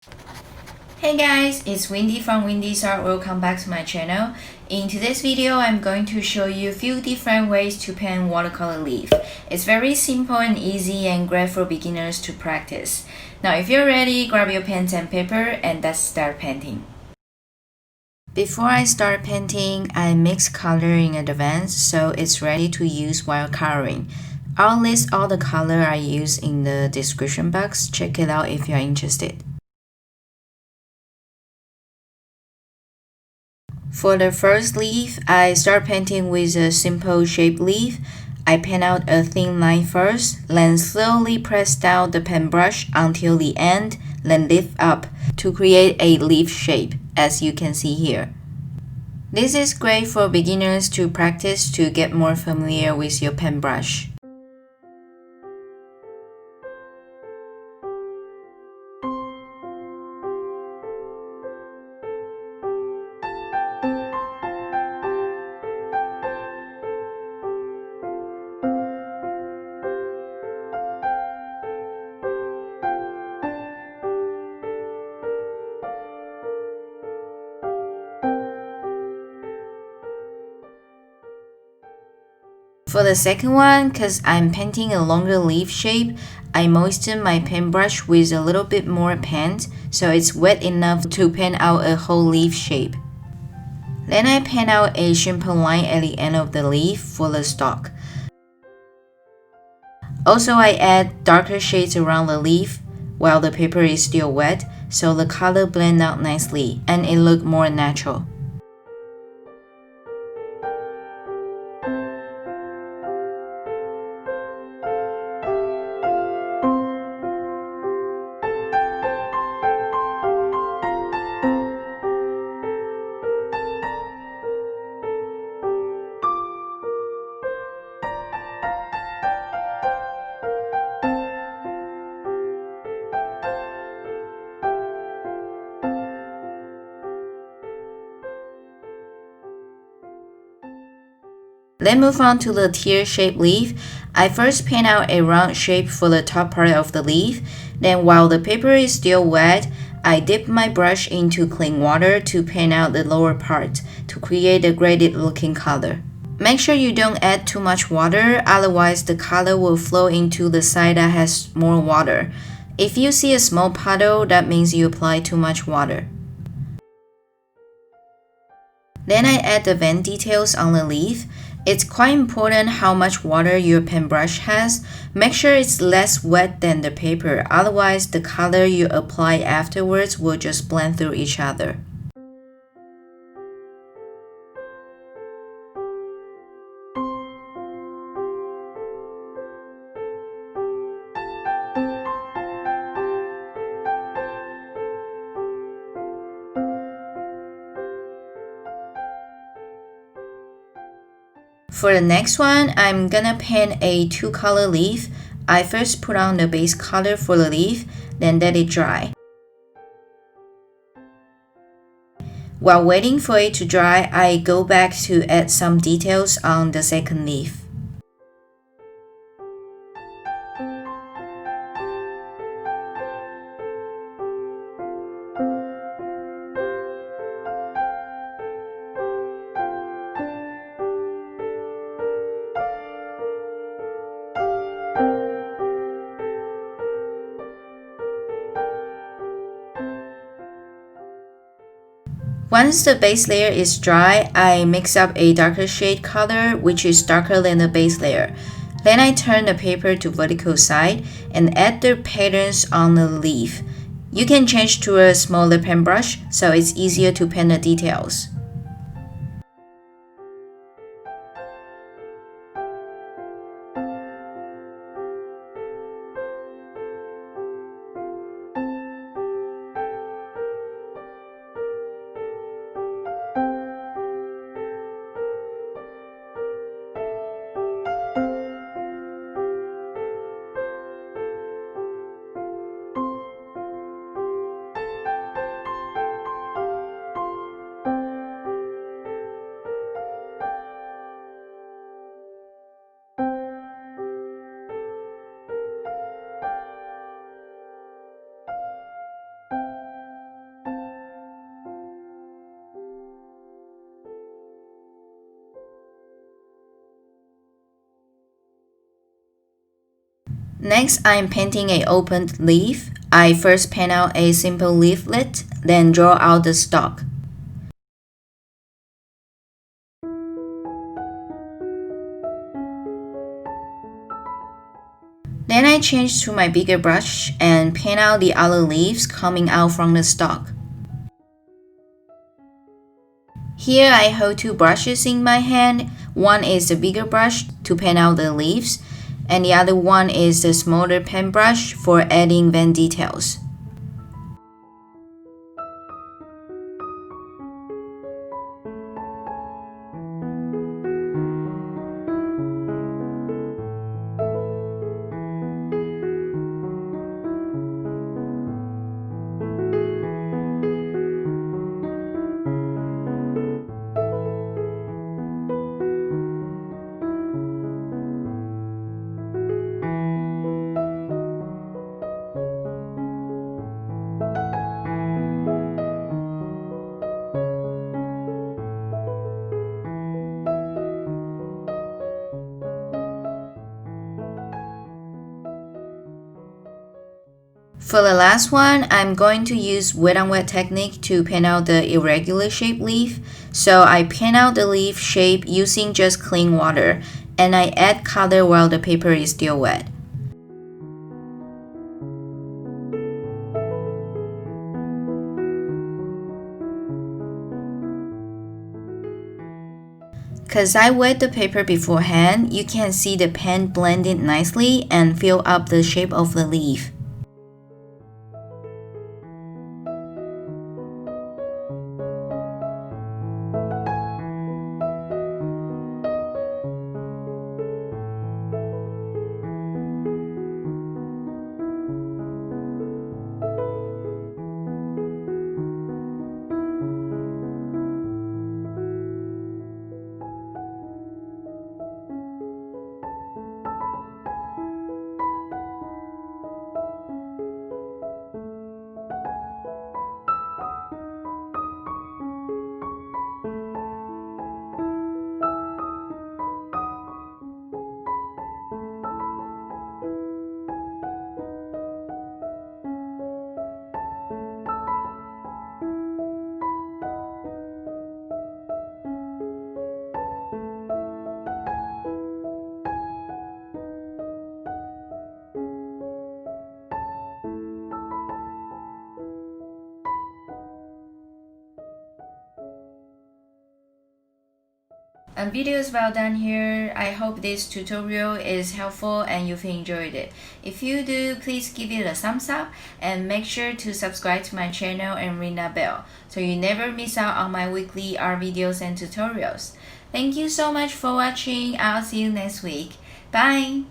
Hey guys, it's Windy from Windys.Art. Welcome back to my channel. In today's video, I'm going to show you a few different ways to paint watercolor leaf. It's very simple and easy and great for beginners to practice. Now if you're ready, grab your pens and paper and let's start painting. Before I start painting, I mix color in advance so it's ready to use while coloring. I'll list all the color I use in the description box. Check it out if you're interested. For the first leaf, I start painting with a simple shaped leaf. I paint out a thin line first, then slowly press down the paintbrush until the end, then lift up to create a leaf shape, as you can see here. This is great for beginners to practice to get more familiar with your paintbrush. For the second one, because I'm painting a longer leaf shape, I moisten my paintbrush with a little bit more paint so it's wet enough to paint out a whole leaf shape. Then I paint out a simple line at the end of the leaf for the stalk. Also, I add darker shades around the leaf while the paper is still wet so the color blends out nicely and it looks more natural. Then move on to the tear-shaped leaf. I first paint out a round shape for the top part of the leaf. Then while the paper is still wet, I dip my brush into clean water to paint out the lower part to create a graded looking color. Make sure you don't add too much water, otherwise the color will flow into the side that has more water. If you see a small puddle, that means you apply too much water. Then I add the vein details on the leaf. It's quite important how much water your paintbrush has. Make sure it's less wet than the paper, otherwise the color you apply afterwards will just blend through each other. For the next one, I'm gonna paint a two-color leaf. I first put on the base color for the leaf, then let it dry. While waiting for it to dry, I go back to add some details on the second leaf. Once the base layer is dry, I mix up a darker shade color which is darker than the base layer. Then I turn the paper to vertical side and add the patterns on the leaf. You can change to a smaller paintbrush so it's easier to paint the details. Next, I'm painting an opened leaf. I first paint out a simple leaflet, then draw out the stalk. Then I change to my bigger brush and paint out the other leaves coming out from the stalk. Here I hold two brushes in my hand. One is the bigger brush to paint out the leaves, and the other one is the smaller paintbrush for adding vein details. For the last one, I'm going to use wet on wet technique to paint out the irregular shaped leaf. So I paint out the leaf shape using just clean water, and I add color while the paper is still wet. Cause I wet the paper beforehand, you can see the paint blended nicely and fill up the shape of the leaf. And video is well done here. I hope this tutorial is helpful and you've enjoyed it. If you do, please give it a thumbs up and make sure to subscribe to my channel and ring that bell so you never miss out on my weekly art videos and tutorials. Thank you so much for watching. I'll see you next week. Bye!